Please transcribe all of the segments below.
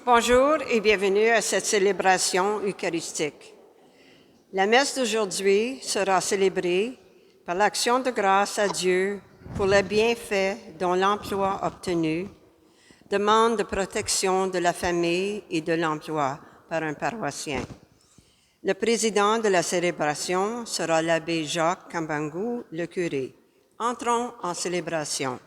Bonjour et bienvenue à cette célébration eucharistique. La messe d'aujourd'hui sera célébrée par l'action de grâce à Dieu pour les bienfaits dont l'emploi obtenu, demande de protection de la famille et de l'emploi par un paroissien. Le président de la célébration sera l'abbé Jacques Kambangou, le curé. Entrons en célébration.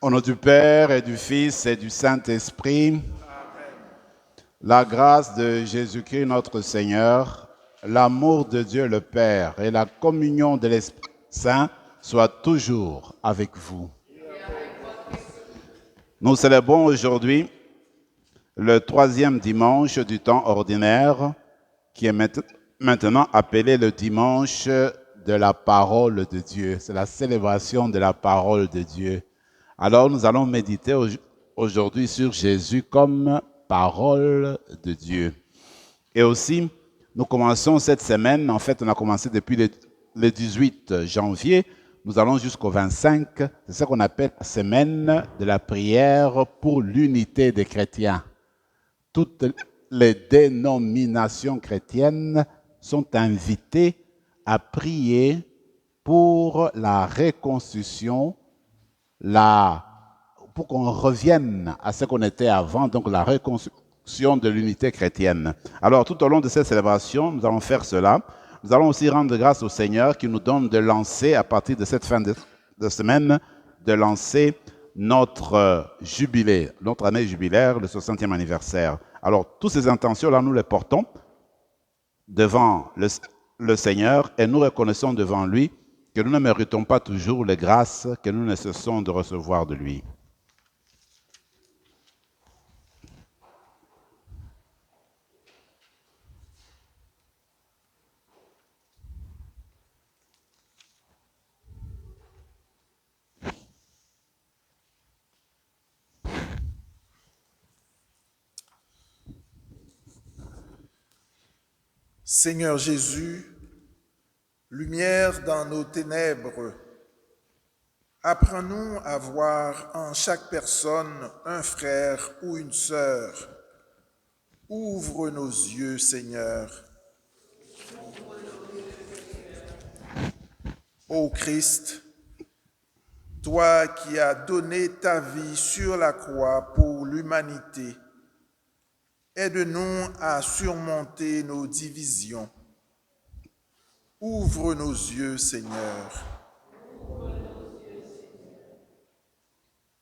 Au nom du Père et du Fils et du Saint-Esprit, la grâce de Jésus-Christ notre Seigneur, l'amour de Dieu le Père et la communion de l'Esprit Saint soient toujours avec vous. Nous célébrons aujourd'hui le 3e dimanche du temps ordinaire, qui est maintenant appelé le dimanche de la parole de Dieu. C'est la célébration de la parole de Dieu. Alors nous allons méditer aujourd'hui sur Jésus comme parole de Dieu. Et aussi, nous commençons cette semaine, en fait on a commencé depuis le 18 janvier, nous allons jusqu'au 25, c'est ce qu'on appelle la semaine de la prière pour l'unité des chrétiens. Toutes les dénominations chrétiennes sont invitées à prier pour la reconstruction, pour qu'on revienne à ce qu'on était avant, donc la reconstruction de l'unité chrétienne. Alors, tout au long de cette célébration, nous allons faire cela. Nous allons aussi rendre grâce au Seigneur qui nous donne de lancer, à partir de cette fin de semaine, de lancer notre jubilé, notre année jubilaire, le 60e anniversaire. Alors, toutes ces intentions-là, nous les portons devant le Seigneur et nous reconnaissons devant lui que nous ne méritons pas toujours les grâces que nous ne cessons de recevoir de lui. Seigneur Jésus, lumière dans nos ténèbres, apprends-nous à voir en chaque personne un frère ou une sœur. Ouvre nos yeux, Seigneur. Ô Christ, toi qui as donné ta vie sur la croix pour l'humanité, aide-nous à surmonter nos divisions. Ouvre nos yeux, Seigneur.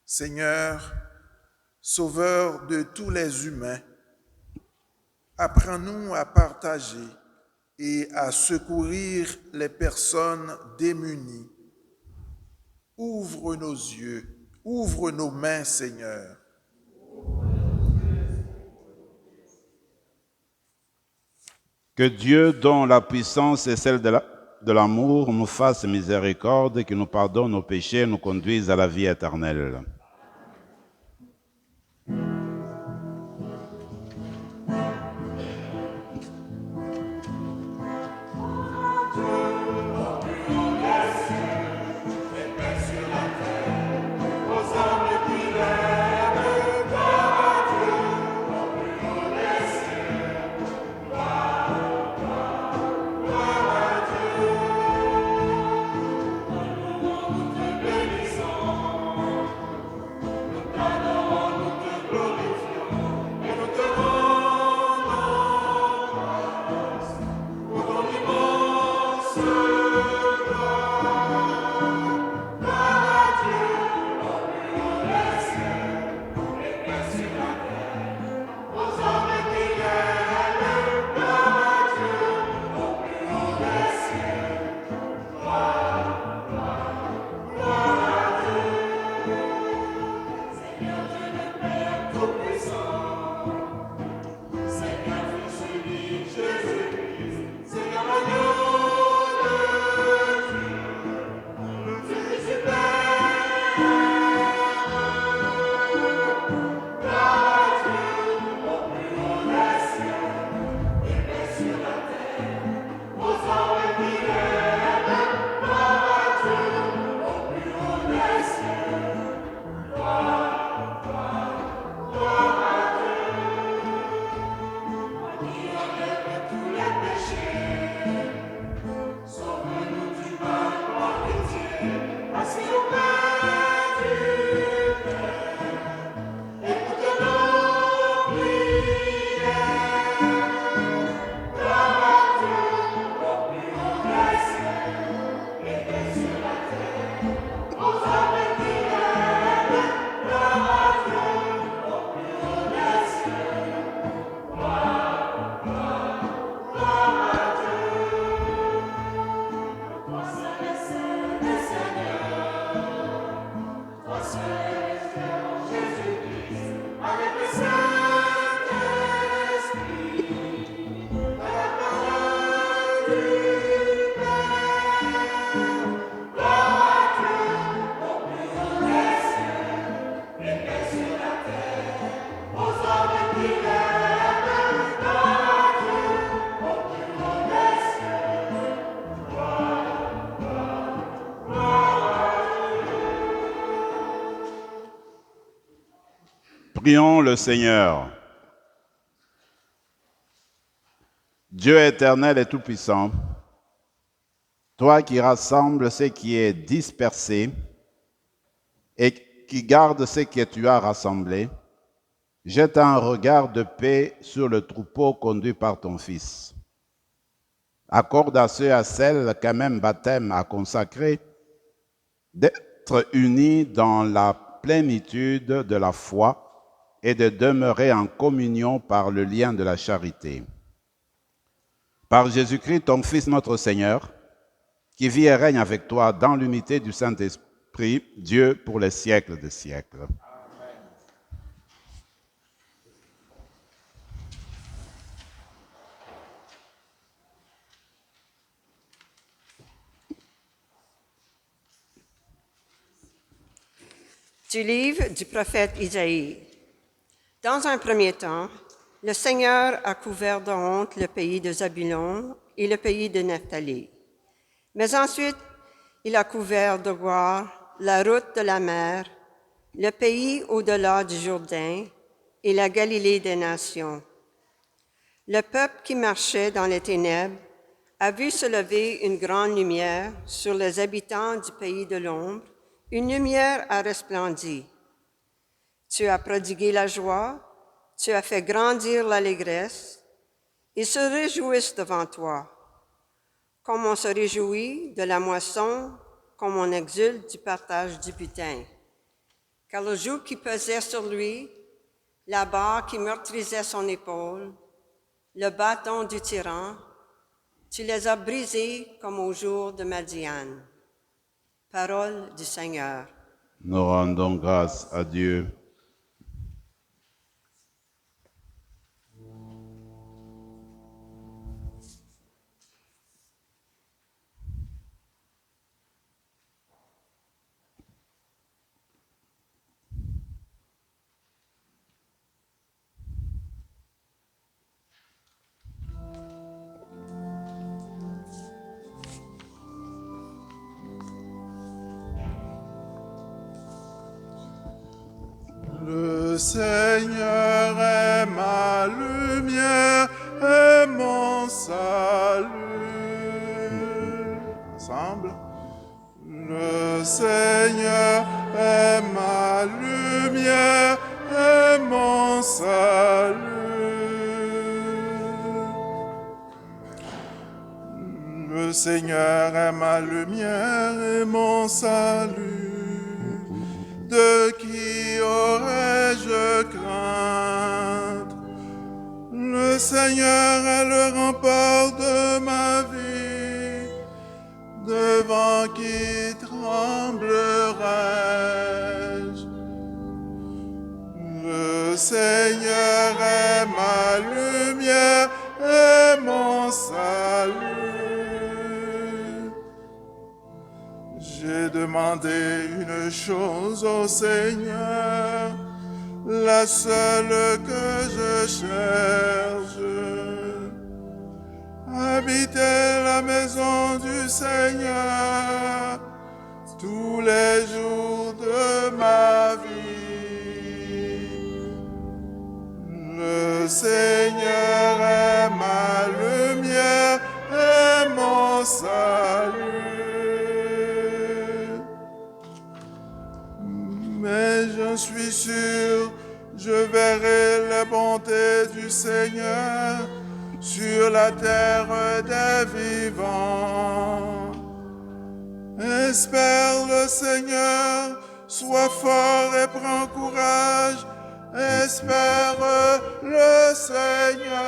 Seigneur, Sauveur de tous les humains, apprends-nous à partager et à secourir les personnes démunies. Ouvre nos yeux, ouvre nos mains, Seigneur. Que Dieu, dont la puissance est celle de l'amour, nous fasse miséricorde et qu'il nous pardonne nos péchés et nous conduise à la vie éternelle. Prions le Seigneur. Dieu éternel et tout-puissant, toi qui rassembles ce qui est dispersé et qui garde ce que tu as rassemblé, jette un regard de paix sur le troupeau conduit par ton Fils. Accorde à ceux et à celles qu'un même baptême a consacré d'être unis dans la plénitude de la foi et de demeurer en communion par le lien de la charité. Par Jésus-Christ, ton Fils notre Seigneur, qui vit et règne avec toi dans l'unité du Saint-Esprit, Dieu pour les siècles des siècles. Du livre du prophète Isaïe. Dans un premier temps, le Seigneur a couvert de honte le pays de Zabulon et le pays de Nephtali. Mais ensuite, il a couvert de gloire la route de la mer, le pays au-delà du Jourdain et la Galilée des nations. Le peuple qui marchait dans les ténèbres a vu se lever une grande lumière sur les habitants du pays de l'ombre. Une lumière a resplendi. Tu as prodigué la joie, tu as fait grandir l'allégresse. Ils se réjouissent devant toi. comme on se réjouit de la moisson, comme on exulte du partage du butin. Car le joug qui pesait sur lui, la barre qui meurtrisait son épaule, le bâton du tyran, tu les as brisés comme au jour de Madian. Parole du Seigneur. Nous rendons grâce à Dieu. Le Seigneur est ma lumière et mon salut. Ensemble. Le Seigneur est ma lumière et mon salut. Le Seigneur est ma lumière et mon salut. De qui aurais-je crainte? Le Seigneur est le rempart de ma vie. Devant qui tremblerais-je? Le Seigneur est ma lumière et mon salut. J'ai demandé une chose au Seigneur, la seule que je cherche. Habiter la maison du Seigneur tous les jours de ma vie. Le Seigneur est ma lumière et mon salut. Mais je suis sûr, je verrai la bonté du Seigneur sur la terre des vivants. Espère le Seigneur, sois fort et prends courage. Espère le Seigneur.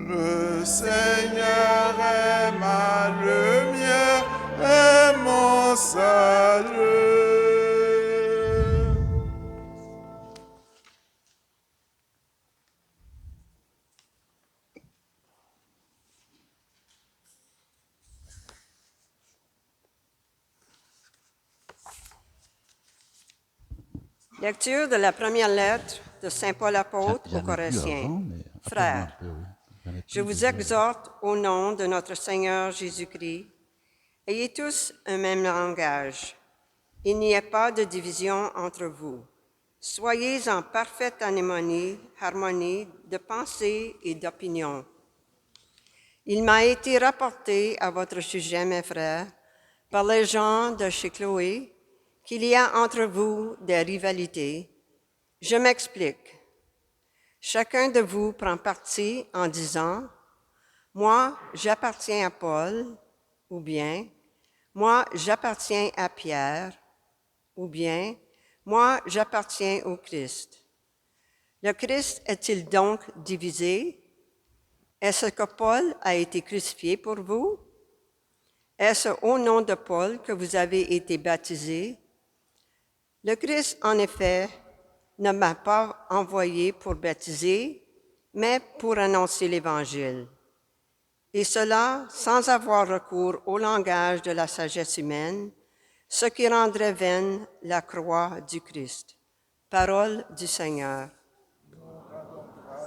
Le Seigneur est ma lumière et mon salut. Lecture de la première lettre de Saint Paul apôtre aux Corinthiens. Frères, je vous exhorte au nom de notre Seigneur Jésus-Christ, ayez tous un même langage. Il n'y a pas de division entre vous. Soyez en parfaite harmonie de pensée et d'opinion. Il m'a été rapporté à votre sujet, mes frères, par les gens de chez Chloé, qu'il y a entre vous des rivalités. Je m'explique. Chacun de vous prend parti en disant « Moi, j'appartiens à Paul » ou bien « Moi, j'appartiens à Pierre » ou bien « Moi, j'appartiens au Christ ». Le Christ est-il donc divisé? Est-ce que Paul a été crucifié pour vous? Est-ce au nom de Paul que vous avez été baptisés? Le Christ, en effet, ne m'a pas envoyé pour baptiser, mais pour annoncer l'Évangile. Et cela sans avoir recours au langage de la sagesse humaine, ce qui rendrait vaine la croix du Christ. Parole du Seigneur. Alléluia,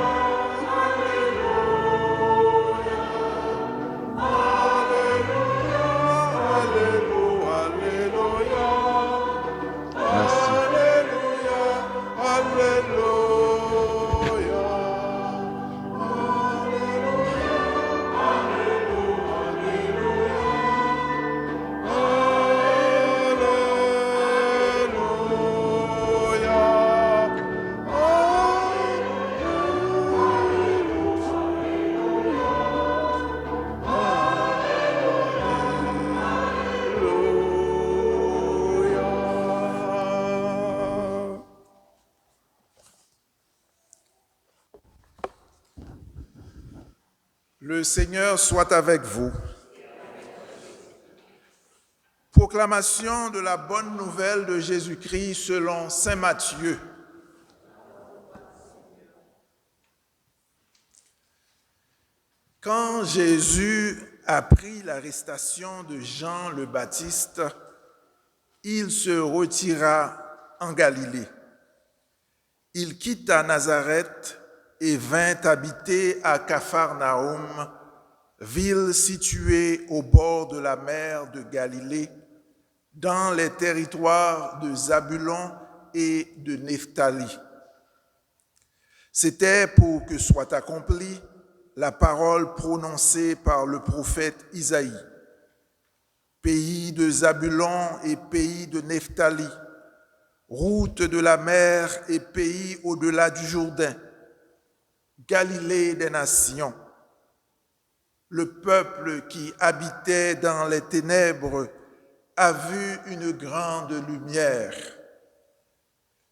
Alléluia. Le Seigneur soit avec vous. Proclamation de la bonne nouvelle de Jésus-Christ selon saint Matthieu. Quand Jésus apprit l'arrestation de Jean le Baptiste, il se retira en Galilée. Il quitta Nazareth et vint habiter à Capharnaüm, ville située au bord de la mer de Galilée, dans les territoires de Zabulon et de Nephtali. C'était pour que soit accomplie la parole prononcée par le prophète Isaïe. Pays de Zabulon et pays de Nephtali, route de la mer et pays au-delà du Jourdain, Galilée des nations. Le peuple qui habitait dans les ténèbres a vu une grande lumière.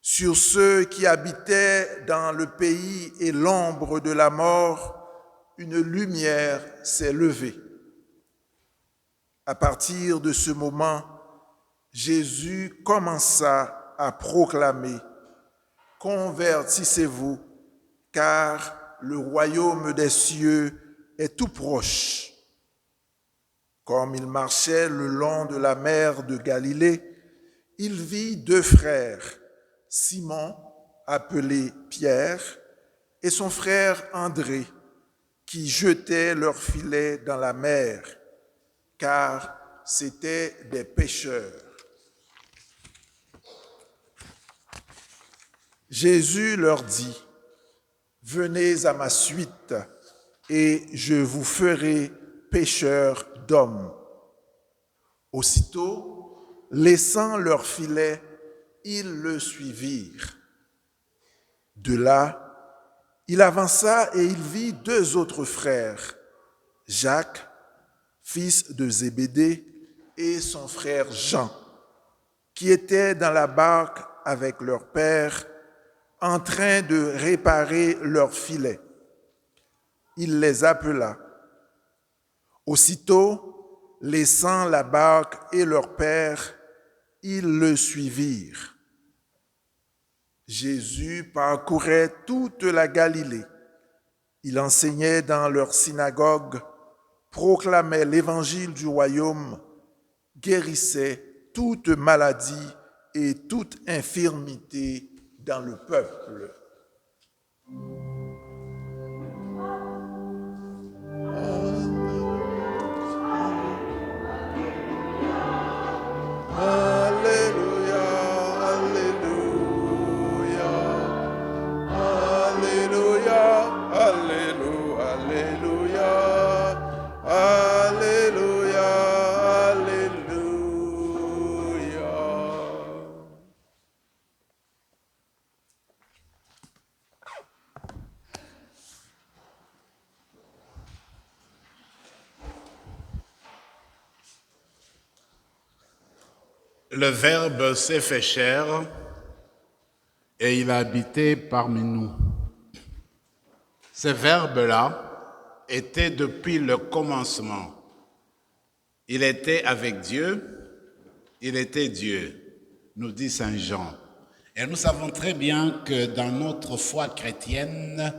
Sur ceux qui habitaient dans le pays et l'ombre de la mort, une lumière s'est levée. À partir de ce moment, Jésus commença à proclamer « Convertissez-vous, car le royaume des cieux est tout proche. » Comme il marchait le long de la mer de Galilée, il vit deux frères, Simon, appelé Pierre, et son frère André, qui jetaient leurs filets dans la mer, car c'étaient des pêcheurs. Jésus leur dit, « Venez à ma suite, et je vous ferai pêcheurs d'hommes. » Aussitôt, laissant leurs filets, ils le suivirent. De là, il avança et il vit deux autres frères, Jacques, fils de Zébédée, et son frère Jean, qui étaient dans la barque avec leur père, en train de réparer leurs filets. Il les appela. Aussitôt, laissant la barque et leur père, ils le suivirent. Jésus parcourait toute la Galilée. Il enseignait dans leur synagogue, proclamait l'évangile du royaume, guérissait toute maladie et toute infirmité dans le peuple. Le Verbe s'est fait chair et il a habité parmi nous. Ce Verbe-là était depuis le commencement. Il était avec Dieu, il était Dieu, nous dit Saint Jean. Et nous savons très bien que dans notre foi chrétienne,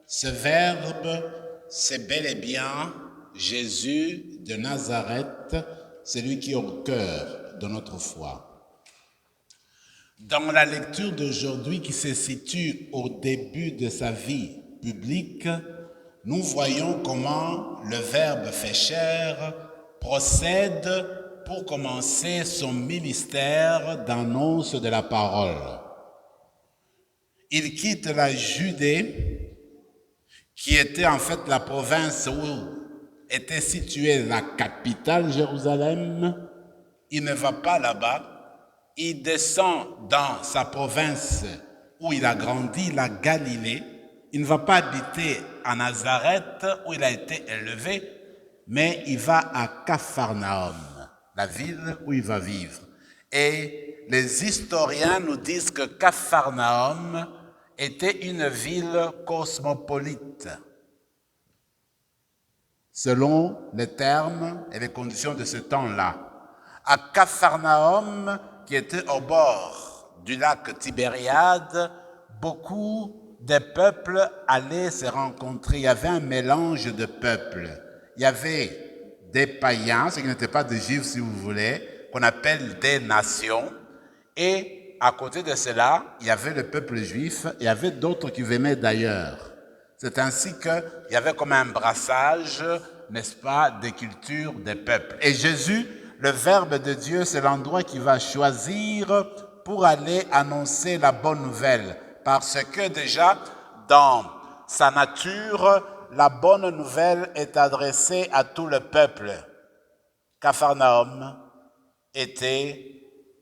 ce Verbe, c'est bel et bien Jésus de Nazareth, celui qui est au cœur de notre foi. Dans la lecture d'aujourd'hui qui se situe au début de sa vie publique, nous voyons comment le Verbe fait chair procède pour commencer son ministère d'annonce de la parole. Il quitte la Judée, qui était en fait la province où était située la capitale Jérusalem. Il ne va pas là-bas, il descend dans sa province où il a grandi, la Galilée. Il ne va pas habiter à Nazareth où il a été élevé, mais il va à Capharnaüm, la ville où il va vivre. Et les historiens nous disent que Capharnaüm était une ville cosmopolite. selon les termes et les conditions de ce temps-là. À Capharnaüm, qui était au bord du lac Tibériade, beaucoup de peuples allaient se rencontrer. Il y avait un mélange de peuples. Il y avait des païens, ceux qui n'étaient pas des juifs si vous voulez, qu'on appelle des nations. Et à côté de cela, il y avait le peuple juif, il y avait d'autres qui venaient d'ailleurs. C'est ainsi qu'il y avait comme un brassage, n'est-ce pas, des cultures, des peuples. Et Jésus, le Verbe de Dieu, c'est l'endroit qu'il va choisir pour aller annoncer la bonne nouvelle. Parce que déjà, dans sa nature, la bonne nouvelle est adressée à tout le peuple. Capharnaüm était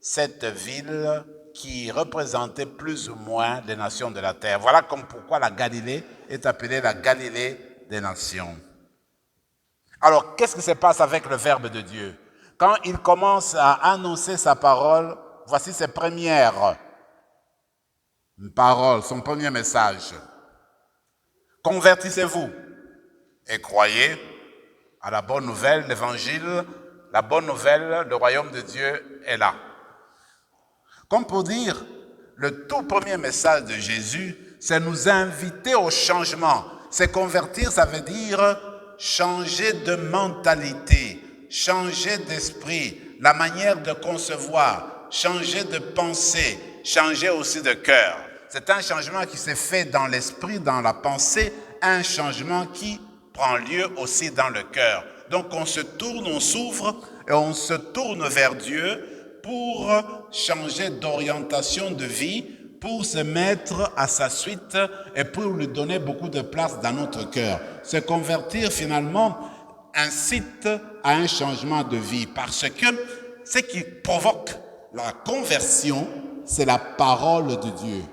cette ville qui représentait plus ou moins les nations de la terre. Voilà comme pourquoi la Galilée est appelée la Galilée des nations. Alors, qu'est-ce qui se passe avec le Verbe de Dieu? Quand il commence à annoncer sa parole, voici ses premières paroles, son premier message. Convertissez-vous et croyez à la bonne nouvelle, l'évangile, la bonne nouvelle, le royaume de Dieu est là. Comme pour dire, le tout premier message de Jésus, c'est nous inviter au changement. C'est convertir, ça veut dire changer de mentalité, changer d'esprit, la manière de concevoir, changer de pensée, changer aussi de cœur. C'est un changement qui s'est fait dans l'esprit, dans la pensée, un changement qui prend lieu aussi dans le cœur. Donc on se tourne, on s'ouvre et on se tourne vers Dieu pour changer d'orientation de vie, pour se mettre à sa suite et pour lui donner beaucoup de place dans notre cœur. Se convertir finalement incite à un changement de vie parce que ce qui provoque la conversion, c'est la parole de Dieu.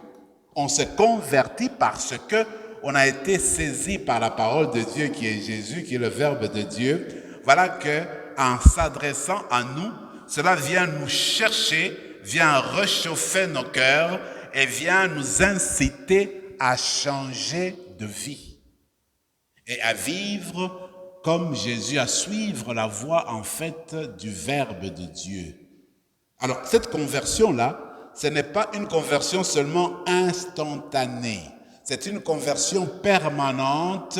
On se convertit parce que on a été saisi par la parole de Dieu qui est Jésus, qui est le Verbe de Dieu. Voilà que en s'adressant à nous, cela vient nous chercher, vient réchauffer nos cœurs et vient nous inciter à changer de vie et à vivre comme Jésus, à suivre la voie en fait du Verbe de Dieu. Alors cette conversion-là, ce n'est pas une conversion seulement instantanée, c'est une conversion permanente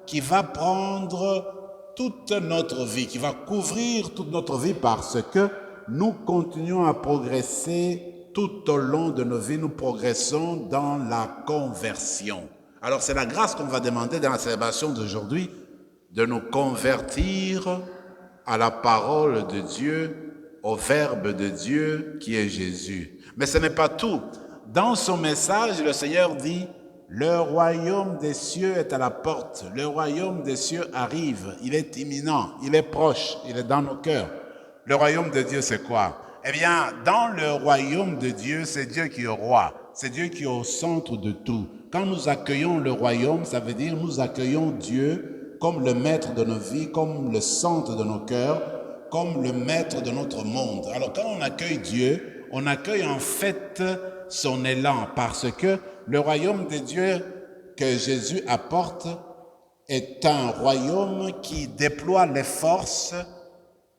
qui va prendre toute notre vie, qui va couvrir toute notre vie parce que nous continuons à progresser tout au long de nos vies, nous progressons dans la conversion. Alors c'est la grâce qu'on va demander dans la célébration d'aujourd'hui, de nous convertir à la parole de Dieu, au Verbe de Dieu qui est Jésus. Mais ce n'est pas tout. Dans son message, le Seigneur dit, le royaume des cieux est à la porte, le royaume des cieux arrive, il est imminent, il est proche, il est dans nos cœurs. Le royaume de Dieu, c'est quoi? Eh bien, dans le royaume de Dieu, c'est Dieu qui est roi, c'est Dieu qui est au centre de tout. Quand nous accueillons le royaume, ça veut dire nous accueillons Dieu comme le maître de nos vies, comme le centre de nos cœurs, comme le maître de notre monde. Alors quand on accueille Dieu, on accueille en fait son élan parce que le royaume de Dieu que Jésus apporte est un royaume qui déploie les forces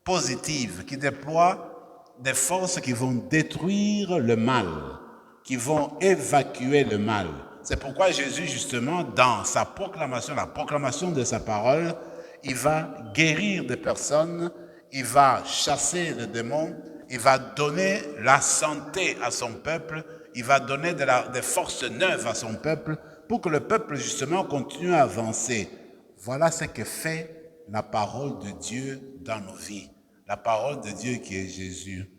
positives, qui déploie des forces qui vont détruire le mal, qui vont évacuer le mal. C'est pourquoi Jésus, justement, dans sa proclamation, la proclamation de sa parole, il va guérir des personnes, il va chasser les démons, il va donner la santé à son peuple, il va donner des forces neuves à son peuple pour que le peuple, justement, continue à avancer. Voilà ce que fait la parole de Dieu dans nos vies. La parole de Dieu qui est Jésus.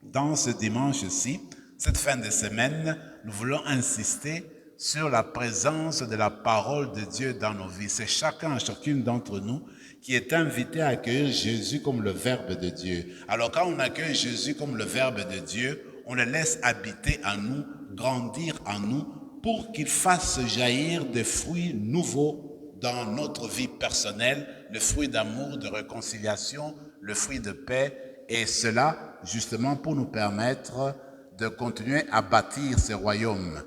Dans ce dimanche-ci, cette fin de semaine, nous voulons insister sur la présence de la parole de Dieu dans nos vies. C'est chacun et chacune d'entre nous qui est invité à accueillir Jésus comme le Verbe de Dieu. Alors quand on accueille Jésus comme le Verbe de Dieu, on le laisse habiter en nous, grandir en nous, pour qu'il fasse jaillir des fruits nouveaux dans notre vie personnelle, le fruit d'amour, de réconciliation, le fruit de paix, et cela justement pour nous permettre de continuer à bâtir ce royaume.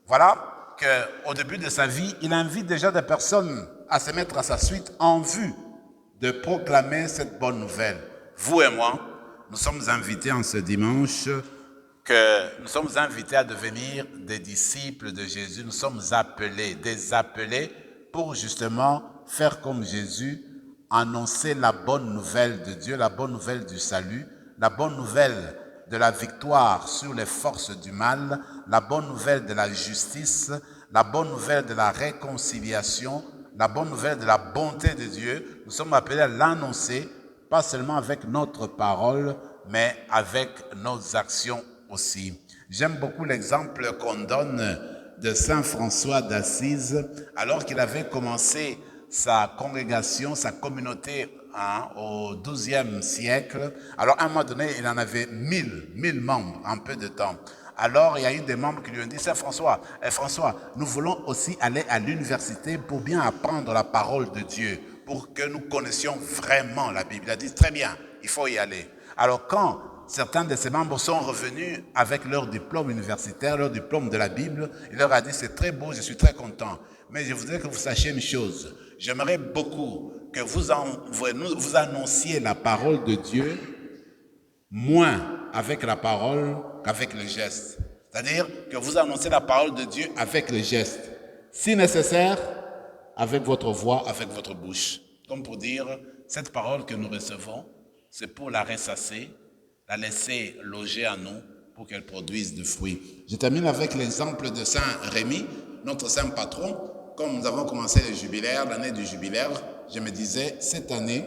Voilà qu'au début de sa vie, il invite déjà des personnes à se mettre à sa suite en vue de proclamer cette bonne nouvelle. Vous et moi, nous sommes invités en ce dimanche nous sommes invités à devenir des disciples de Jésus. Nous sommes appelés, des appelés pour justement faire comme Jésus, annoncer la bonne nouvelle de Dieu, la bonne nouvelle du salut, la bonne nouvelle de la victoire sur les forces du mal, la bonne nouvelle de la justice, la bonne nouvelle de la réconciliation, la bonne nouvelle de la bonté de Dieu. Nous sommes appelés à l'annoncer, pas seulement avec notre parole, mais avec nos actions aussi. J'aime beaucoup l'exemple qu'on donne de Saint François d'Assise, alors qu'il avait commencé sa congrégation, sa communauté au XIIe siècle. Alors, à un moment donné, il en avait 1000 membres en peu de temps. Alors, il y a eu des membres qui lui ont dit, Saint François, François, nous voulons aussi aller à l'université pour bien apprendre la parole de Dieu, pour que nous connaissions vraiment la Bible. Il a dit, très bien, il faut y aller. Alors, quand certains de ses membres sont revenus avec leur diplôme universitaire, leur diplôme de la Bible, il leur a dit, c'est très beau, je suis très content, mais je voudrais que vous sachiez une chose. J'aimerais beaucoup que vous annonciez la parole de Dieu moins avec la parole qu'avec le geste. C'est-à-dire que vous annoncez la parole de Dieu avec le geste. Si nécessaire, avec votre voix, avec votre bouche. Comme pour dire, cette parole que nous recevons, c'est pour la ressasser, la laisser loger en nous pour qu'elle produise du fruit. Je termine avec l'exemple de Saint Rémi, notre saint patron. Comme nous avons commencé le jubilaire, l'année du jubilaire, je me disais, cette année,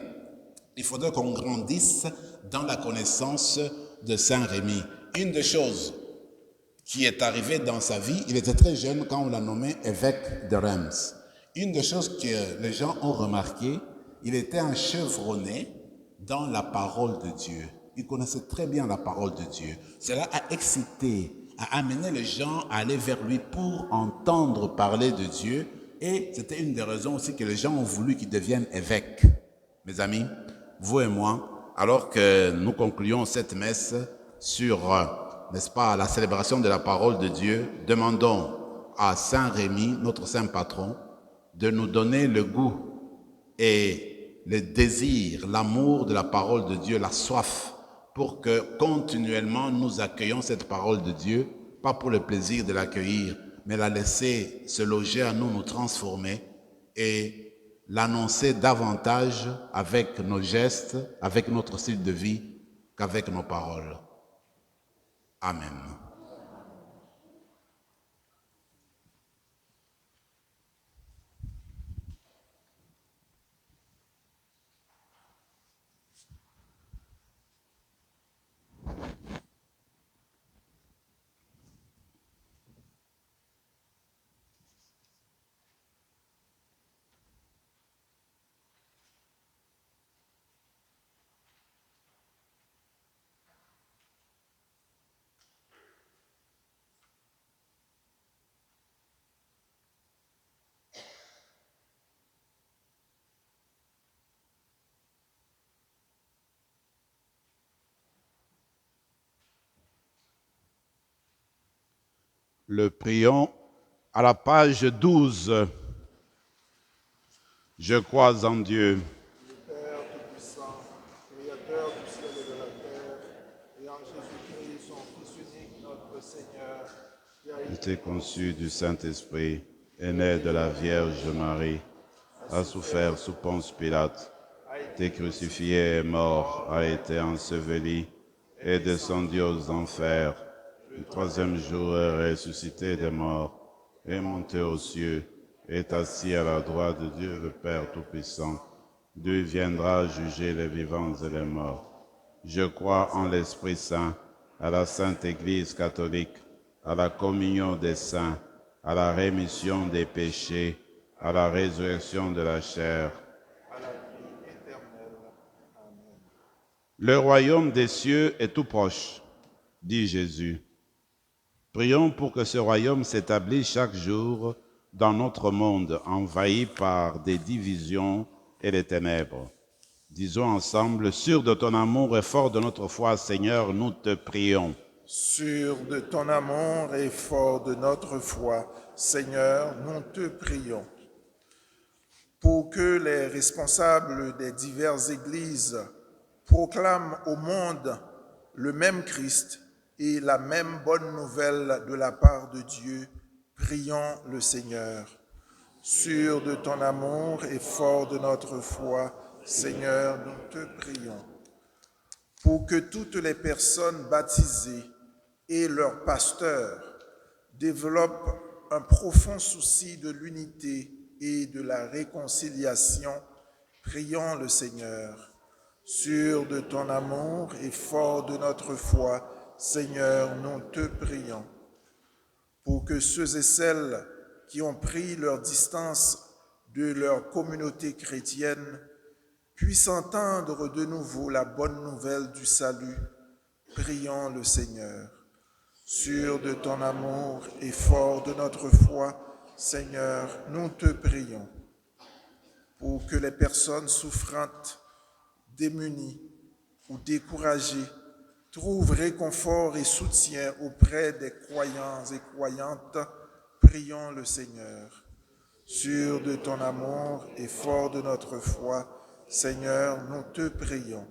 il faudrait qu'on grandisse dans la connaissance de Saint Rémi. Une des choses qui est arrivée dans sa vie, il était très jeune quand on l'a nommé évêque de Reims. Une des choses que les gens ont remarqué, il était enchevronné dans la parole de Dieu. Il connaissait très bien la parole de Dieu. Cela a excité, a amené les gens à aller vers lui pour entendre parler de Dieu. Et c'était une des raisons aussi que les gens ont voulu qu'il devienne évêque. Mes amis, vous et moi, alors que nous concluons cette messe sur, n'est-ce pas, la célébration de la parole de Dieu, demandons à Saint Rémi, notre saint patron, de nous donner le goût et le désir, l'amour de la parole de Dieu, la soif, pour que continuellement nous accueillons cette parole de Dieu, pas pour le plaisir de l'accueillir, mais la laisser se loger à nous, nous transformer et l'annoncer davantage avec nos gestes, avec notre style de vie, qu'avec nos paroles. Amen. Le prions à la page 12. Je crois en Dieu, Le Père Tout-Puissant, Créateur du ciel et de la terre, et en Jésus-Christ, son Fils unique, notre Seigneur, qui a été conçu du Saint-Esprit, est né de la Vierge Marie, a souffert sous Ponce Pilate, été crucifié et est mort, a été enseveli, est descendu aux enfers. Le troisième jour est ressuscité des morts, est monté aux cieux, est assis à la droite de Dieu le Père Tout-Puissant. Dieu viendra juger les vivants et les morts. Je crois en l'Esprit Saint, à la Sainte Église catholique, à la communion des saints, à la rémission des péchés, à la résurrection de la chair, à la vie éternelle. Amen. Le royaume des cieux est tout proche, dit Jésus. Prions pour que ce royaume s'établisse chaque jour dans notre monde envahi par des divisions et les ténèbres. Disons ensemble, sûr de ton amour et fort de notre foi, Seigneur, nous te prions. Sûr de ton amour et fort de notre foi, Seigneur, nous te prions. pour que les responsables des diverses églises proclament au monde le même Christ et la même bonne nouvelle de la part de Dieu, prions le Seigneur. Sûr de ton amour et fort de notre foi, Seigneur, nous te prions. Pour que toutes les personnes baptisées et leurs pasteurs développent un profond souci de l'unité et de la réconciliation, prions le Seigneur. Sûr de ton amour et fort de notre foi, Seigneur, nous te prions. Pour que ceux et celles qui ont pris leur distance de leur communauté chrétienne puissent entendre de nouveau la bonne nouvelle du salut, prions le Seigneur. Sûr de ton amour et fort de notre foi, Seigneur, nous te prions. Pour que les personnes souffrantes, démunies ou découragées trouvent réconfort et soutien auprès des croyants et croyantes, prions le Seigneur. Sûr de ton amour et fort de notre foi, Seigneur, nous te prions.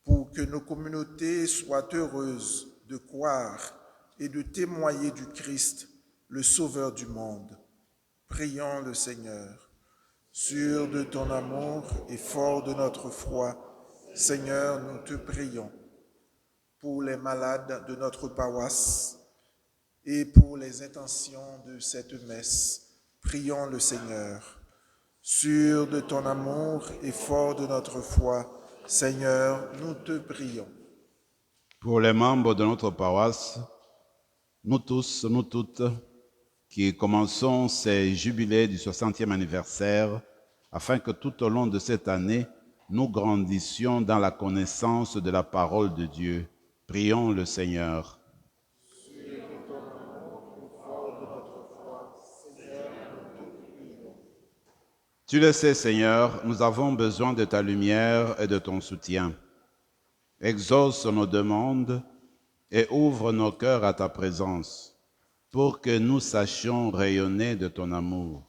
Pour que nos communautés soient heureuses de croire et de témoigner du Christ, le Sauveur du monde, prions le Seigneur. Sûr de ton amour et fort de notre foi, Seigneur, nous te prions. Pour les malades de notre paroisse et pour les intentions de cette messe, prions le Seigneur. Sûr de ton amour et fort de notre foi, Seigneur, nous te prions. Pour les membres de notre paroisse, nous tous, nous toutes, qui commençons ces jubilés du 60e anniversaire, afin que tout au long de cette année, nous grandissions dans la connaissance de la parole de Dieu. Prions le Seigneur. Tu le sais, Seigneur, nous avons besoin de ta lumière et de ton soutien. Exauce nos demandes et ouvre nos cœurs à ta présence, pour que nous sachions rayonner de ton amour,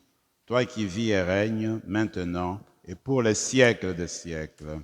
toi qui vis et règnes maintenant et pour les siècles des siècles.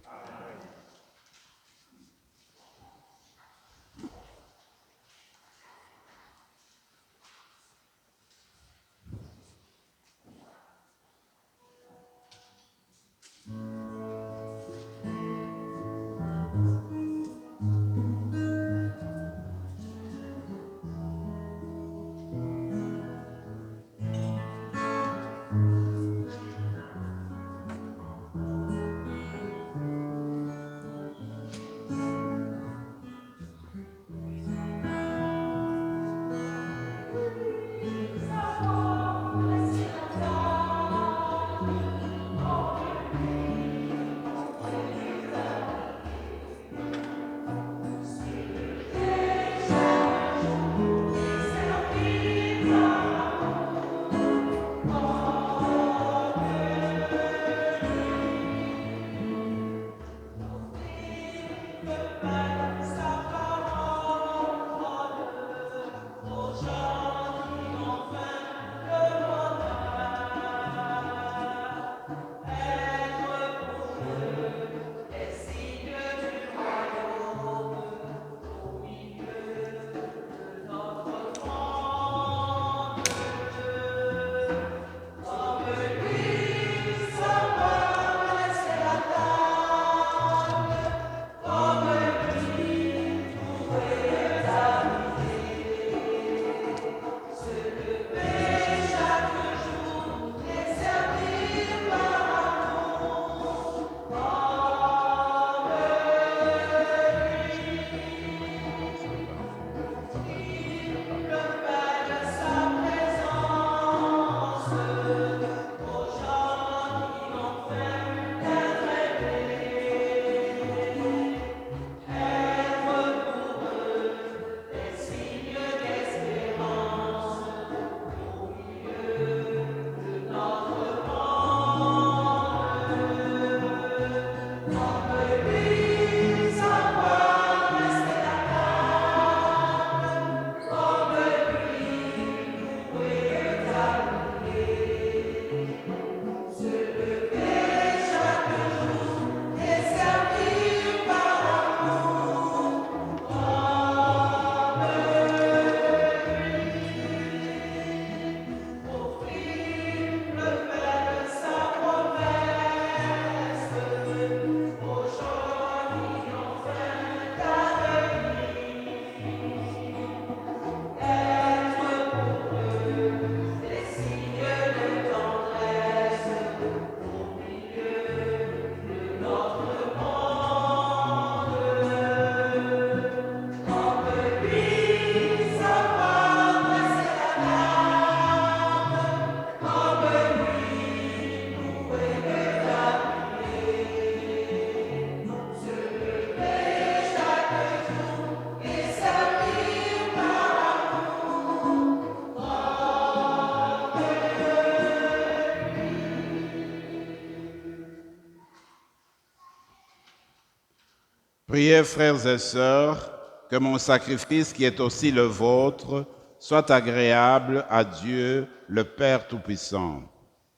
Priez, frères et sœurs, que mon sacrifice qui est aussi le vôtre soit agréable à Dieu, le Père Tout-Puissant.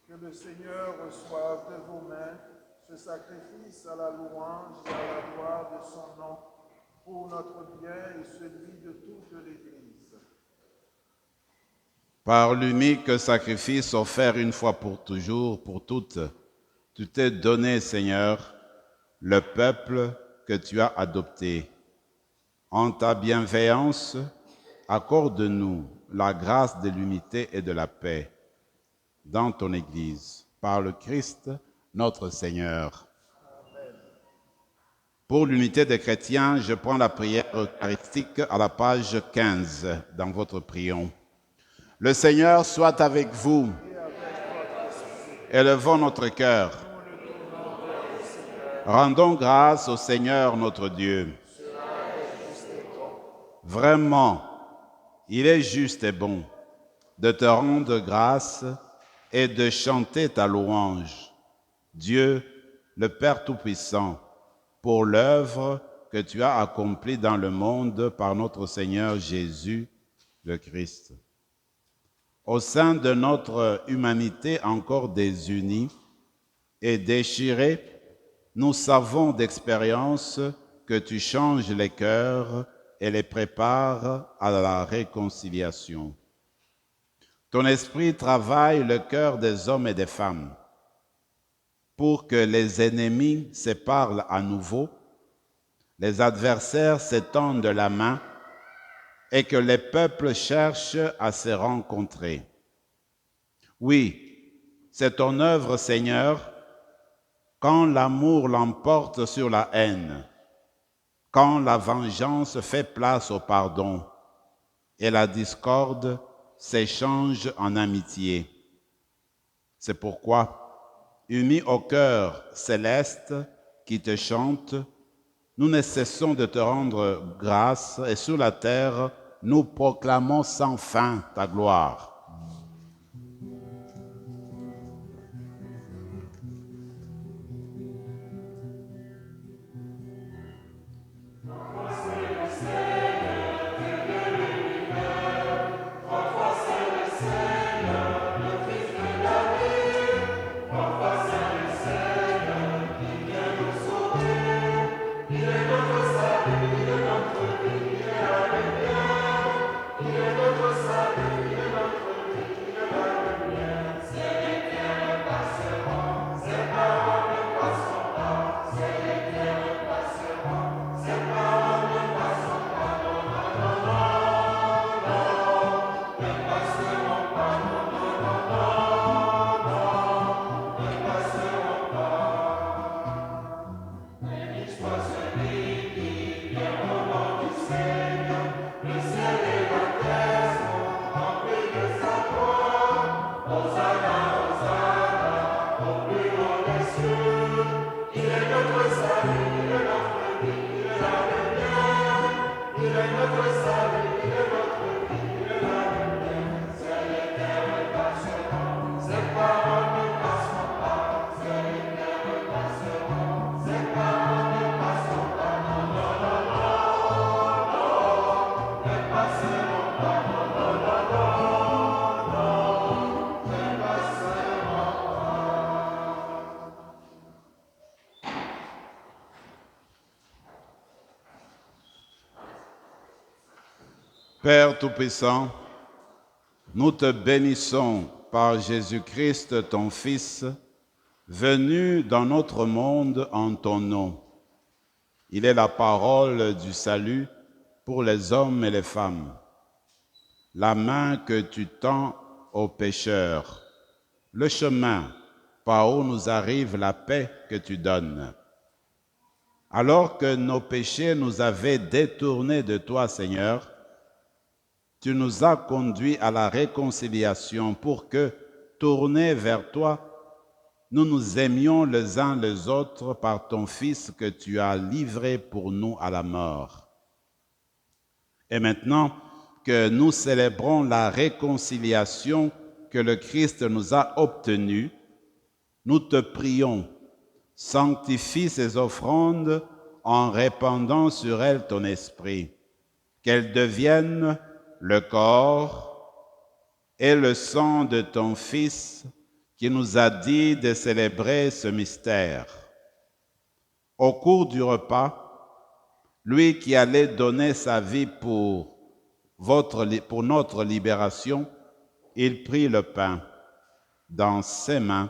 Que le Seigneur reçoive de vos mains ce sacrifice à la louange et à la gloire de son nom, pour notre bien et celui de toute l'Église. Par l'unique sacrifice offert une fois pour toujours, pour toutes, tu t'es donné, Seigneur, le peuple que tu as adopté. En ta bienveillance, accorde-nous la grâce de l'unité et de la paix dans ton Église, par le Christ, notre Seigneur. Amen. Pour l'unité des chrétiens, je prends la prière eucharistique à la page 15 dans votre prion. Le Seigneur soit avec vous. Élevons notre cœur. Rendons grâce au Seigneur notre Dieu. Vraiment, il est juste et bon de te rendre grâce et de chanter ta louange, Dieu, le Père Tout-Puissant, pour l'œuvre que tu as accomplie dans le monde par notre Seigneur Jésus, le Christ. Au sein de notre humanité encore désunie et déchirée, nous savons d'expérience que tu changes les cœurs et les prépares à la réconciliation. Ton esprit travaille le cœur des hommes et des femmes pour que les ennemis se parlent à nouveau, les adversaires s'étendent la main et que les peuples cherchent à se rencontrer. Oui, c'est ton œuvre, Seigneur, quand l'amour l'emporte sur la haine, quand la vengeance fait place au pardon et la discorde s'échange en amitié. C'est pourquoi, unis au cœur céleste qui te chante, nous ne cessons de te rendre grâce et sur la terre, nous proclamons sans fin ta gloire. Père Tout-Puissant, nous te bénissons par Jésus-Christ, ton Fils, venu dans notre monde en ton nom. Il est la parole du salut pour les hommes et les femmes, la main que tu tends aux pécheurs, le chemin par où nous arrive la paix que tu donnes. Alors que nos péchés nous avaient détournés de toi, Seigneur, tu nous as conduits à la réconciliation pour que, tournés vers toi, nous nous aimions les uns les autres par ton Fils que tu as livré pour nous à la mort. Et maintenant que nous célébrons la réconciliation que le Christ nous a obtenue, nous te prions, sanctifie ces offrandes en répandant sur elle ton esprit, qu'elle devienne le corps et le sang de ton Fils qui nous a dit de célébrer ce mystère. Au cours du repas, lui qui allait donner sa vie pour notre libération, il prit le pain dans ses mains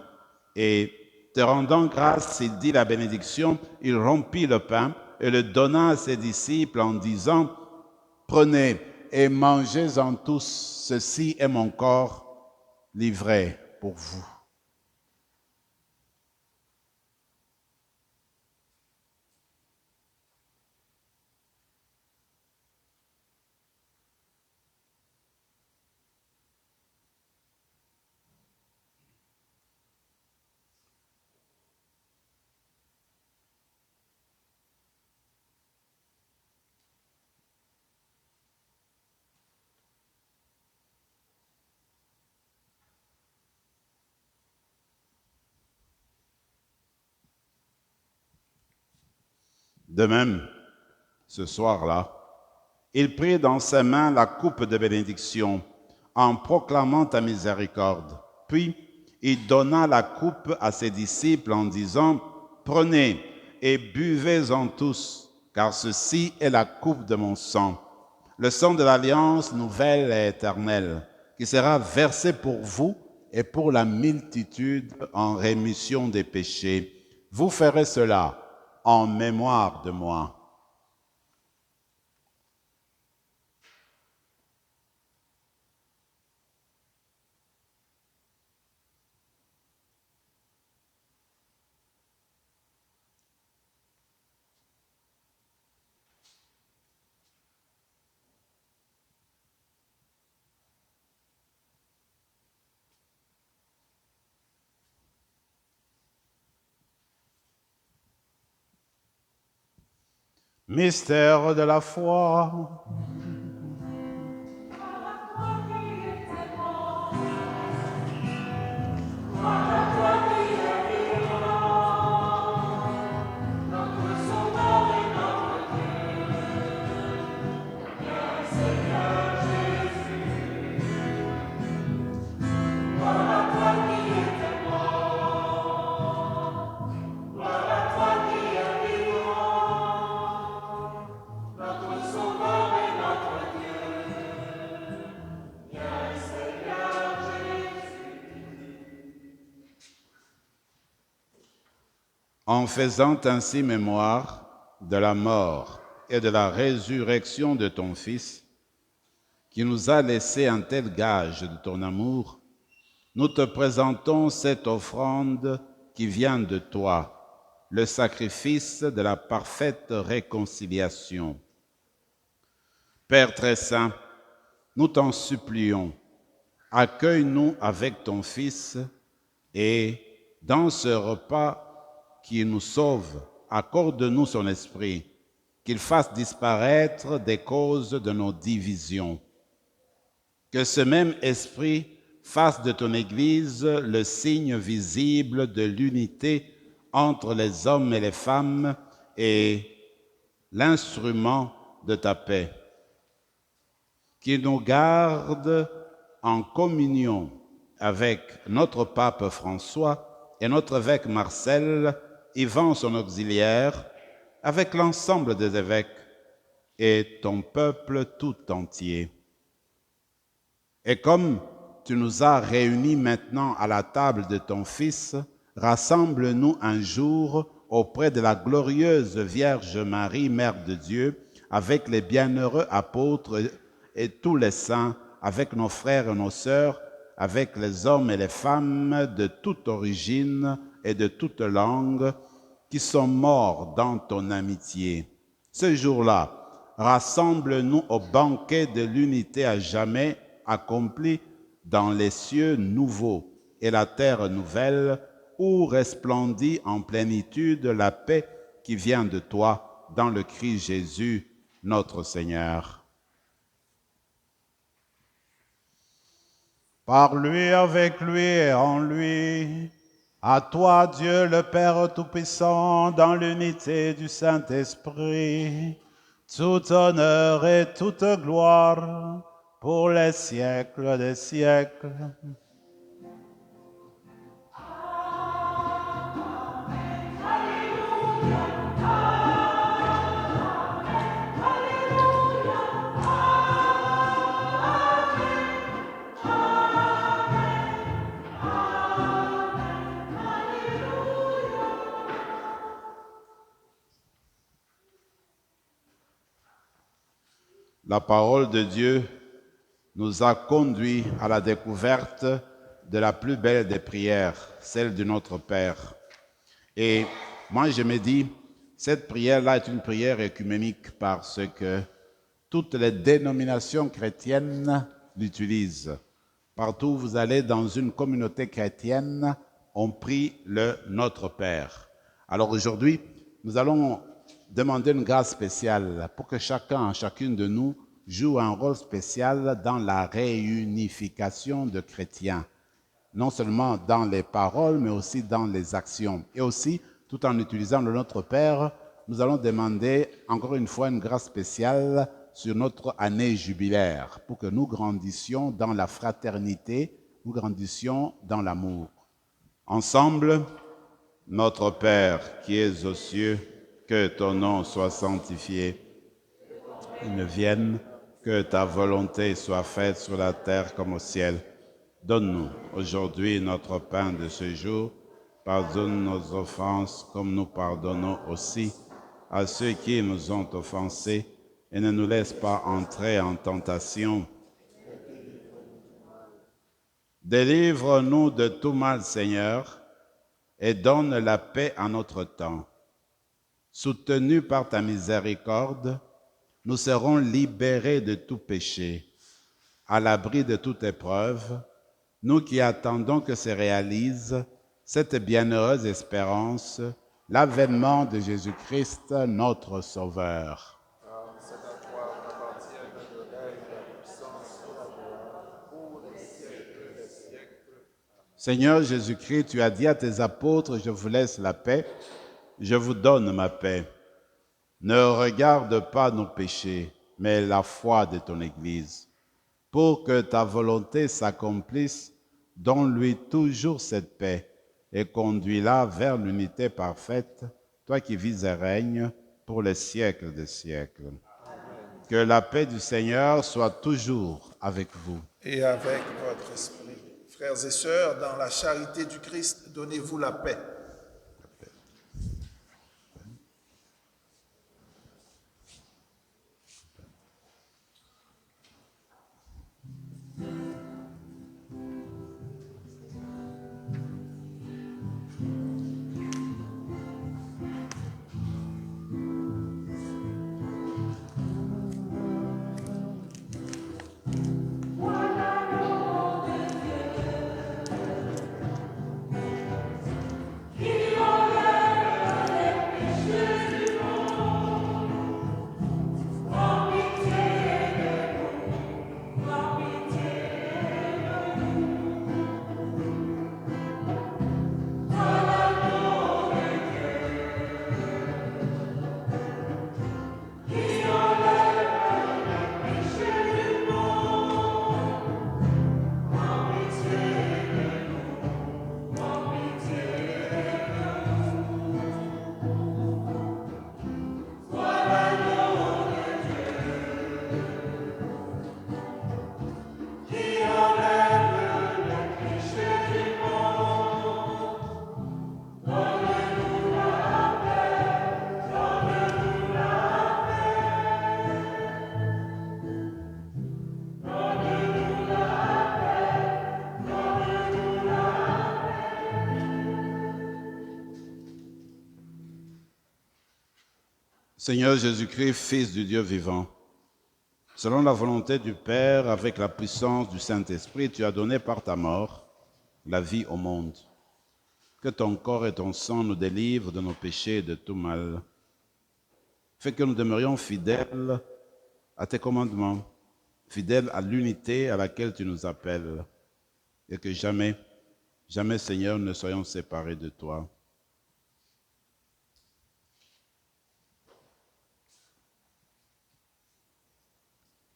et, te rendant grâce, il dit la bénédiction, il rompit le pain et le donna à ses disciples en disant, « Prenez et mangez-en tous, ceci est mon corps livré pour vous. » De même, ce soir-là, il prit dans ses mains la coupe de bénédiction en proclamant ta miséricorde. Puis, il donna la coupe à ses disciples en disant, « Prenez et buvez-en tous, car ceci est la coupe de mon sang, le sang de l'alliance nouvelle et éternelle, qui sera versé pour vous et pour la multitude en rémission des péchés. Vous ferez cela en mémoire de moi. » Mystère de la foi. En faisant ainsi mémoire de la mort et de la résurrection de ton Fils, qui nous a laissé un tel gage de ton amour, nous te présentons cette offrande qui vient de toi, le sacrifice de la parfaite réconciliation. Père très saint, nous t'en supplions, accueille-nous avec ton Fils et, dans ce repas qui nous sauve, accorde-nous son esprit, qu'il fasse disparaître des causes de nos divisions. Que ce même esprit fasse de ton Église le signe visible de l'unité entre les hommes et les femmes et l'instrument de ta paix. Qu'il nous garde en communion avec notre pape François et notre évêque Marcel, Yvan son auxiliaire, avec l'ensemble des évêques et ton peuple tout entier. Et comme tu nous as réunis maintenant à la table de ton Fils, rassemble-nous un jour auprès de la glorieuse Vierge Marie, Mère de Dieu, avec les bienheureux apôtres et tous les saints, avec nos frères et nos sœurs, avec les hommes et les femmes de toute origine et de toute langue, qui sont morts dans ton amitié. Ce jour-là, rassemble-nous au banquet de l'unité à jamais accompli dans les cieux nouveaux et la terre nouvelle, où resplendit en plénitude la paix qui vient de toi dans le Christ Jésus, notre Seigneur. Par lui, avec lui et en lui, À toi, Dieu le Père Tout-Puissant, dans l'unité du Saint-Esprit, tout honneur et toute gloire pour les siècles des siècles. La parole de Dieu nous a conduits à la découverte de la plus belle des prières, celle de notre Père. Et moi, je me dis, cette prière-là est une prière œcuménique parce que toutes les dénominations chrétiennes l'utilisent. Partout où vous allez dans une communauté chrétienne, on prie le Notre Père. Alors aujourd'hui, nous allons demander une grâce spéciale pour que chacune de nous joue un rôle spécial dans la réunification de chrétiens. Non seulement dans les paroles, mais aussi dans les actions. Et aussi, tout en utilisant le Notre Père, nous allons demander encore une fois une grâce spéciale sur notre année jubilaire pour que nous grandissions dans la fraternité, nous grandissions dans l'amour. Ensemble, notre Père qui es aux cieux, que ton nom soit sanctifié, qu'il vienne, que ta volonté soit faite sur la terre comme au ciel. Donne-nous aujourd'hui notre pain de ce jour. Pardonne nos offenses comme nous pardonnons aussi à ceux qui nous ont offensés et ne nous laisse pas entrer en tentation. Délivre-nous de tout mal, Seigneur, et donne la paix à notre temps. Soutenus par ta miséricorde, nous serons libérés de tout péché, à l'abri de toute épreuve, nous qui attendons que se réalise cette bienheureuse espérance, l'avènement de Jésus-Christ, notre Sauveur. Seigneur Jésus-Christ, tu as dit à tes apôtres, je vous laisse la paix, je vous donne ma paix. Ne regarde pas nos péchés, mais la foi de ton Église. Pour que ta volonté s'accomplisse, donne-lui toujours cette paix et conduis-la vers l'unité parfaite, toi qui vis et règnes pour les siècles des siècles. Amen. Que la paix du Seigneur soit toujours avec vous. Et avec votre esprit. Frères et sœurs, dans la charité du Christ, donnez-vous la paix. Seigneur Jésus-Christ, Fils du Dieu vivant, selon la volonté du Père, avec la puissance du Saint-Esprit, tu as donné par ta mort la vie au monde. Que ton corps et ton sang nous délivrent de nos péchés et de tout mal. Fais que nous demeurions fidèles à tes commandements, fidèles à l'unité à laquelle tu nous appelles, et que jamais Jamais, Seigneur, ne soyons séparés de toi.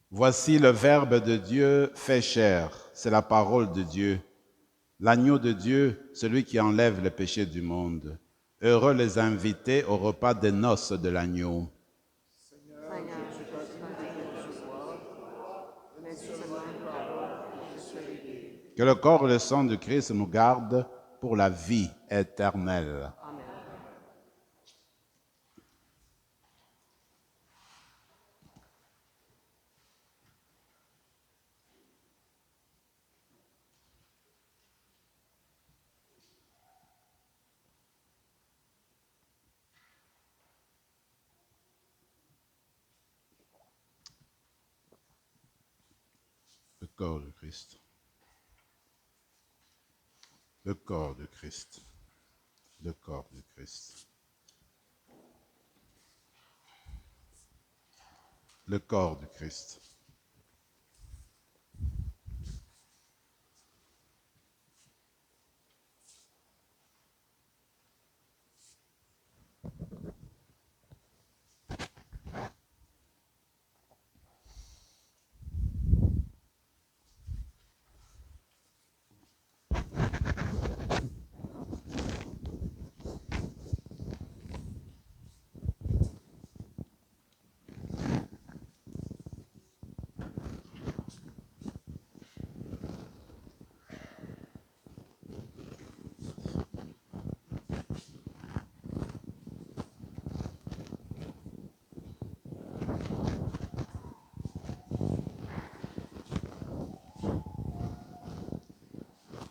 Voici le Verbe de Dieu fait chair, c'est la parole de Dieu. L'agneau de Dieu, celui qui enlève le péché du monde. Heureux les invités au repas des noces de l'agneau. Que le corps et le sang de Christ nous gardent pour la vie éternelle. Le corps de Christ. Le corps de Christ. Le corps de Christ. Le corps de Christ.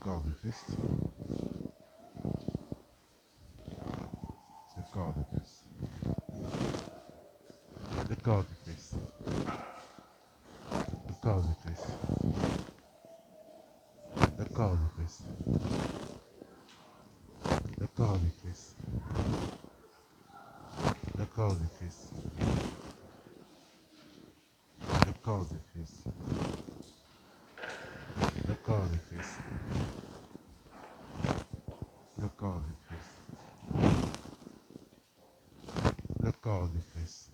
Corps de Christ. Le corps de Christ. Le corps de Christ. Le corps de Christ. Le corps de Christ. Le corps de Christ. Le corps de Christ. Le corps de Christ. Le corps de Christ. Le corps de Christ. Le corps de Christ. Le corps de Christ.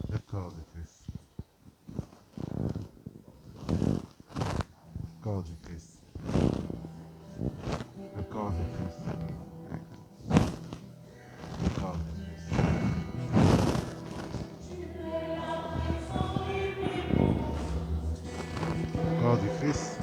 Le corps de Christ. Le corps de Christ. Le corps de Christ. Le corps de Christ.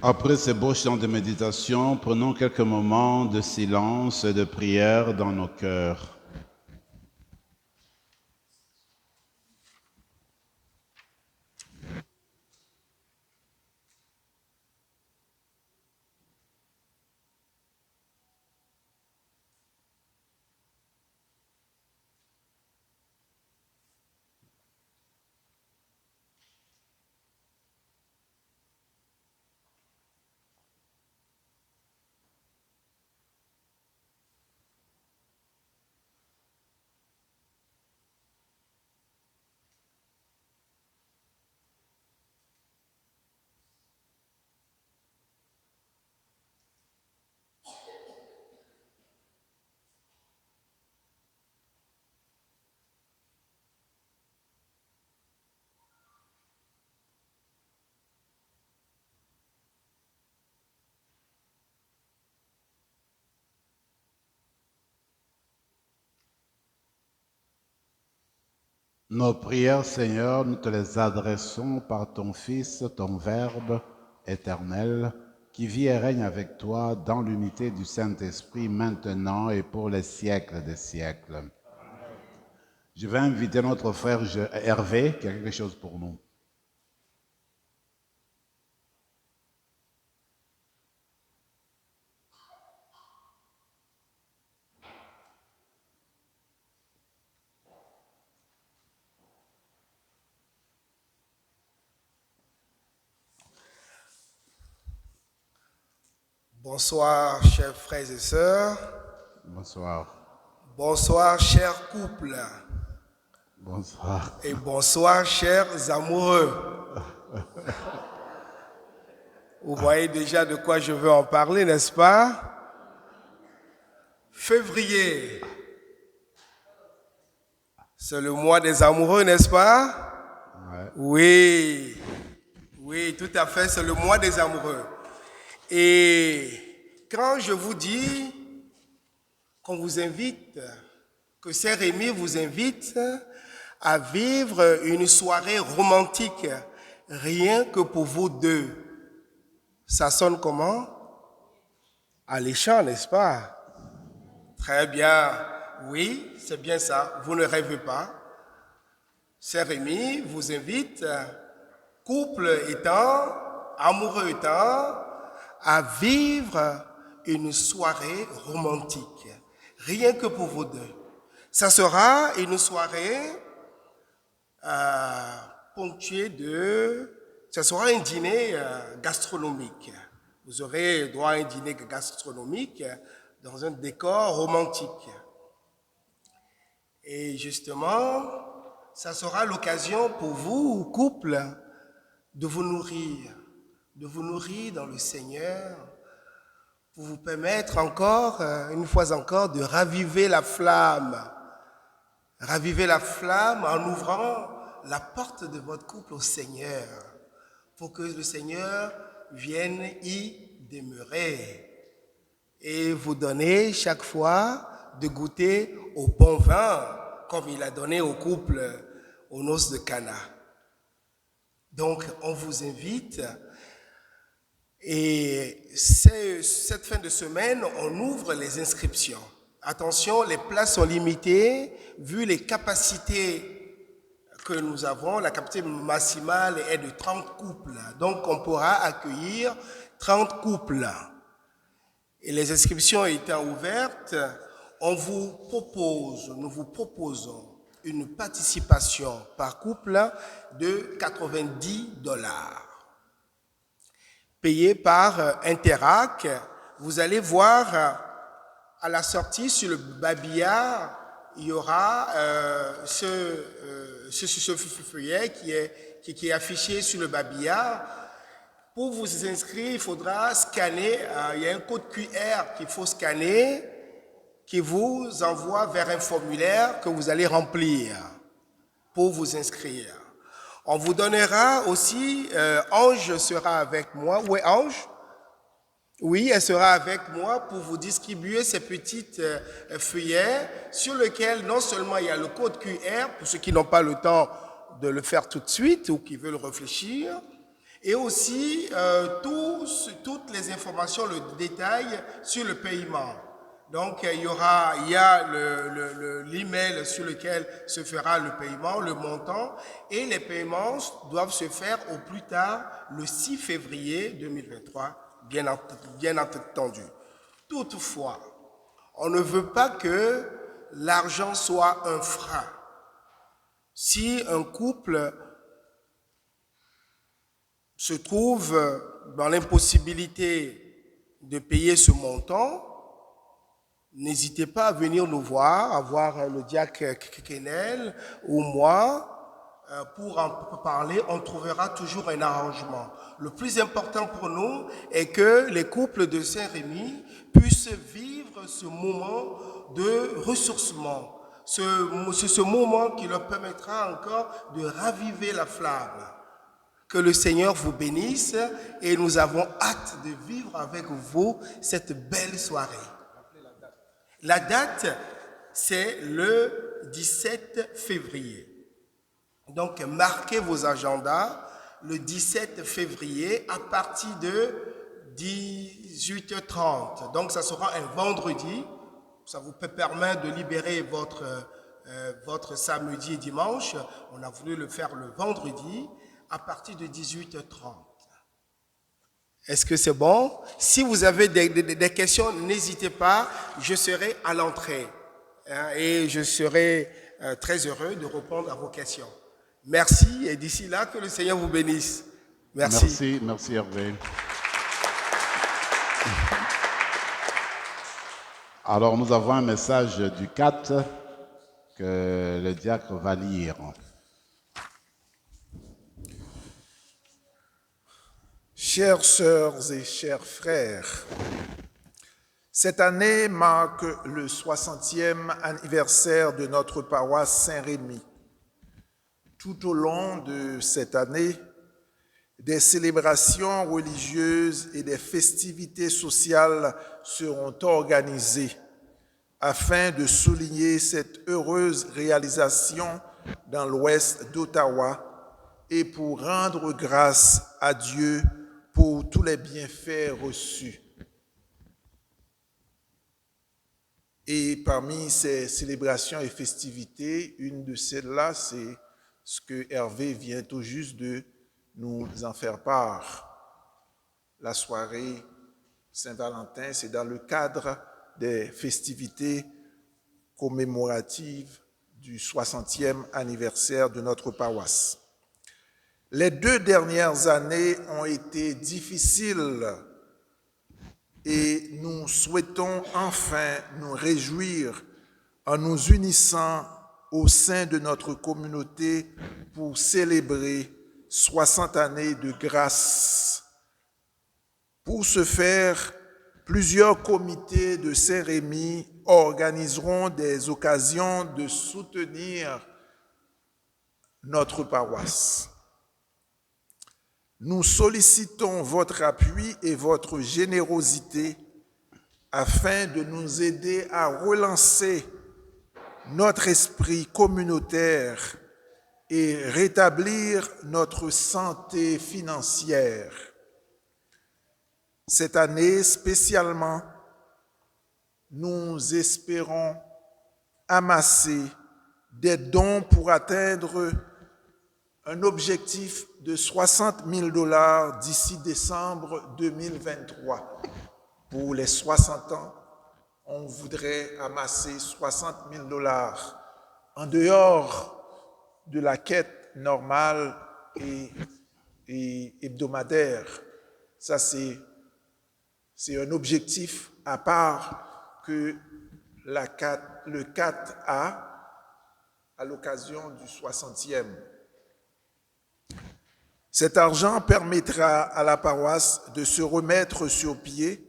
Après ces beaux chants de méditation, prenons quelques moments de silence et de prière dans nos cœurs. Nos prières, Seigneur, nous te les adressons par ton Fils, ton Verbe éternel, qui vit et règne avec toi dans l'unité du Saint-Esprit, maintenant et pour les siècles des siècles. Je vais inviter notre frère Hervé, qui a quelque chose pour nous. Bonsoir, chers frères et sœurs. Bonsoir. Bonsoir, chers couples. Bonsoir. Et bonsoir, chers amoureux. Vous voyez déjà de quoi je veux en parler, n'est-ce pas? Février. C'est le mois des amoureux, n'est-ce pas? Ouais. Oui. Oui, tout à fait, c'est le mois des amoureux. Et quand je vous dis qu'on vous invite, que Saint Rémy vous invite à vivre une soirée romantique, rien que pour vous deux, ça sonne comment? Alléchant, n'est-ce pas? Très bien. Oui, c'est bien ça. Vous ne rêvez pas. Saint Rémy vous invite, couple étant, amoureux étant, à vivre une soirée romantique, rien que pour vous deux. Ça sera une soirée ponctuée ça sera un dîner gastronomique. Vous aurez droit à un dîner gastronomique dans un décor romantique. Et justement, ça sera l'occasion pour vous, couple, de vous nourrir dans le Seigneur, pour vous permettre encore, une fois encore, de raviver la flamme en ouvrant la porte de votre couple au Seigneur, pour que le Seigneur vienne y demeurer et vous donner chaque fois de goûter au bon vin, comme il a donné au couple aux noces de Cana. Donc, on vous invite. Et cette fin de semaine, on ouvre les inscriptions. Attention, les places sont limitées, vu les capacités que nous avons. La capacité maximale est de 30 couples. Donc, on pourra accueillir 30 couples. Et les inscriptions étant ouvertes, nous vous proposons une participation par couple de $90. Payé par Interac. Vous allez voir à la sortie sur le babillard, il y aura ce feuillet qui est affiché sur le babillard. Pour vous inscrire, il faudra scanner, il y a un code QR qu'il faut scanner qui vous envoie vers un formulaire que vous allez remplir pour vous inscrire. On vous donnera aussi, Ange sera avec moi. Où est Ange? Oui, elle sera avec moi pour vous distribuer ces petites feuillets sur lesquels non seulement il y a le code QR, pour ceux qui n'ont pas le temps de le faire tout de suite ou qui veulent réfléchir, Et aussi toutes les informations, le détail sur le paiement. Donc, il y a l'email sur lequel se fera le paiement, le montant, et les paiements doivent se faire au plus tard le 6 février 2023, bien entendu. Toutefois, on ne veut pas que l'argent soit un frein. Si un couple se trouve dans l'impossibilité de payer ce montant, n'hésitez pas à venir nous voir, à voir le diacre Kenel ou moi pour en parler. On trouvera toujours un arrangement. Le plus important pour nous est que les couples de Saint-Rémy puissent vivre ce moment de ressourcement, ce moment qui leur permettra encore de raviver la flamme. Que le Seigneur vous bénisse et nous avons hâte de vivre avec vous cette belle soirée. La date, c'est le 17 février. Donc, marquez vos agendas le 17 février à partir de 18h30. Donc, ça sera un vendredi. Ça vous permet de libérer votre samedi et dimanche. On a voulu le faire le vendredi à partir de 18h30. Est-ce que c'est bon? Si vous avez des questions, n'hésitez pas, je serai à l'entrée et je serai très heureux de répondre à vos questions. Merci et d'ici là, que le Seigneur vous bénisse. Merci. Merci Hervé. Alors nous avons un message du 4 que le diacre va lire. Chères sœurs et chers frères, cette année marque le 60e anniversaire de notre paroisse Saint-Rémy. Tout au long de cette année, des célébrations religieuses et des festivités sociales seront organisées afin de souligner cette heureuse réalisation dans l'ouest d'Ottawa et pour rendre grâce à Dieu pour tous les bienfaits reçus. Et parmi ces célébrations et festivités, une de celles-là, c'est ce que Hervé vient tout juste de nous en faire part. La soirée Saint-Valentin, c'est dans le cadre des festivités commémoratives du 60e anniversaire de notre paroisse. Les 2 dernières années ont été difficiles et nous souhaitons enfin nous réjouir en nous unissant au sein de notre communauté pour célébrer 60 années de grâce. Pour ce faire, plusieurs comités de Saint-Rémy organiseront des occasions de soutenir notre paroisse. Nous sollicitons votre appui et votre générosité afin de nous aider à relancer notre esprit communautaire et rétablir notre santé financière. Cette année spécialement, nous espérons amasser des dons pour atteindre un objectif de 60 000 $ d'ici décembre 2023. Pour les 60 ans, on voudrait amasser 60 000 $ en dehors de la quête normale et hebdomadaire. Ça, c'est un objectif à part que le 4 a à l'occasion du 60e. Cet argent permettra à la paroisse de se remettre sur pied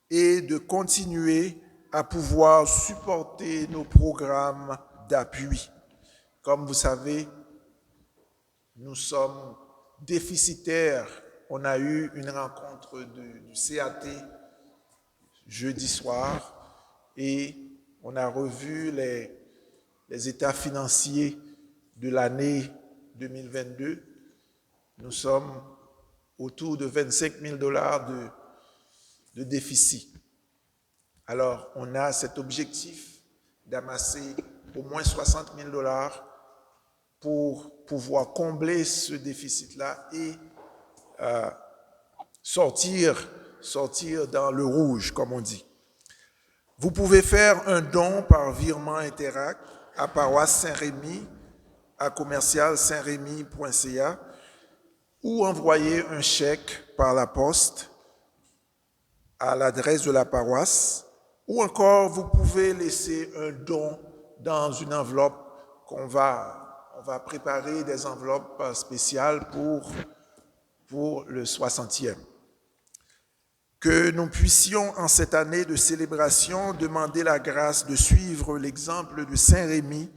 et de continuer à pouvoir supporter nos programmes d'appui. Comme vous savez, nous sommes déficitaires. On a eu une rencontre du CAT jeudi soir et on a revu les états financiers de l'année 2022. Nous sommes autour de 25 000 $ de déficit. Alors, on a cet objectif d'amasser au moins 60 000 $ pour pouvoir combler ce déficit-là et sortir dans le rouge, comme on dit. Vous pouvez faire un don par virement Interact à paroisse Saint-Rémy, à commercial-saint-rémy.ca, ou envoyer un chèque par la poste à l'adresse de la paroisse, ou encore vous pouvez laisser un don dans une enveloppe on va préparer des enveloppes spéciales pour le 60e. Que nous puissions, en cette année de célébration, demander la grâce de suivre l'exemple de Saint Rémy,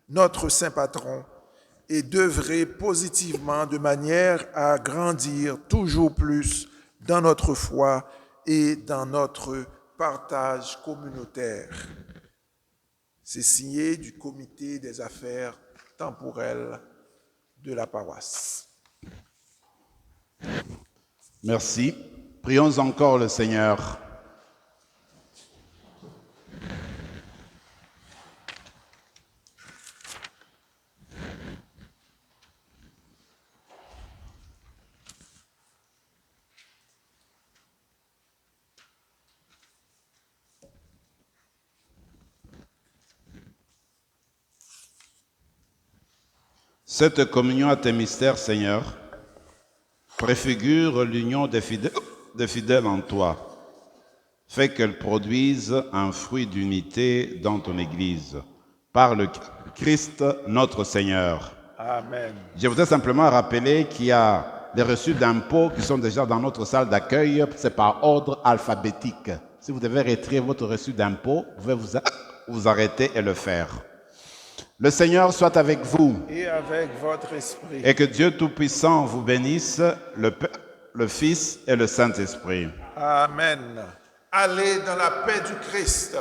notre saint patron, et d'œuvrer positivement de manière à grandir toujours plus dans notre foi et dans notre partage communautaire. C'est signé du comité des affaires temporelles de la paroisse. Merci. Prions encore le Seigneur. Cette communion à tes mystères, Seigneur, préfigure l'union des fidèles en toi. Fais qu'elle produise un fruit d'unité dans ton Église. Par le Christ, notre Seigneur. Amen. Je voudrais simplement rappeler qu'il y a des reçus d'impôts qui sont déjà dans notre salle d'accueil. C'est par ordre alphabétique. Si vous devez retirer votre reçu d'impôts, vous pouvez vous arrêter et le faire. Le Seigneur soit avec vous. Et avec votre esprit. Et que Dieu Tout-Puissant vous bénisse, le Fils et le Saint-Esprit. Amen. Allez dans la paix du Christ.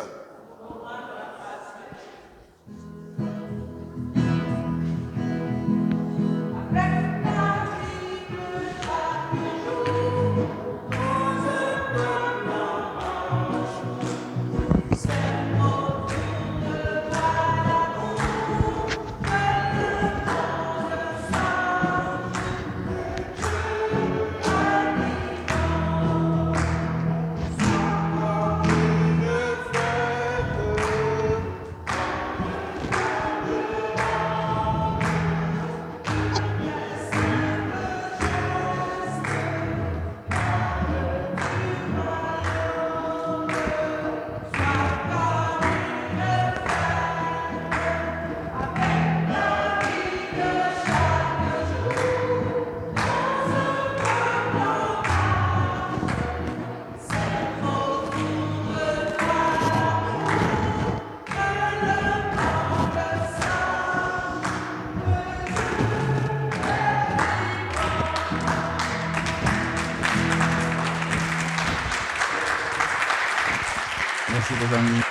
Merci les amis.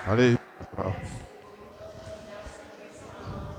Allez.